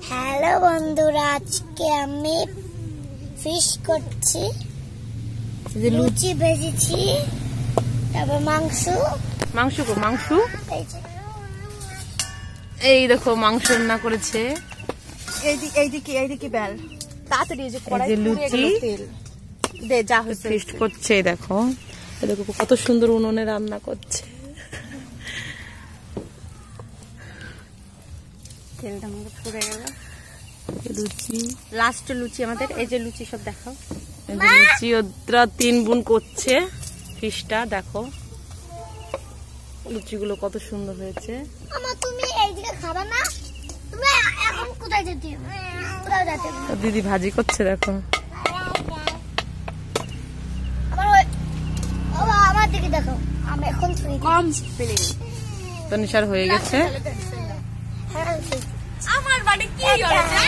Hello বন্ধুরা, আজকে আমি ফিশ করছি, লুচি ভেজেছি, তারপর মাংস। এই দেখো মাংস রান্না করেছে। এইদিকে বেল তাড়াতাড়ি লুচি দে যা হয়েছে ফিস্ট করছে। দেখো দেখো কত সুন্দর উনুনে রান্না করছে। তেলটা আমাদের পুড়ে গেল। লুচি লাস্ট লুচি আমাদের। এই যে লুচি সব দেখাও। লুচি ওরা 3 বোন করছে ফিশটা। দেখো লুচিগুলো কত সুন্দর হয়েছে। আমা তুমি এইদিকে খাবা না? তুমি এখন কোথায় যেতে? দিদি ভাজি করছে। দেখো আমার দিকে দেখো, আমি এখন কম স্পিলিং তনিশার হয়ে গেছে। আমার বাড়ি কি হয়েছে?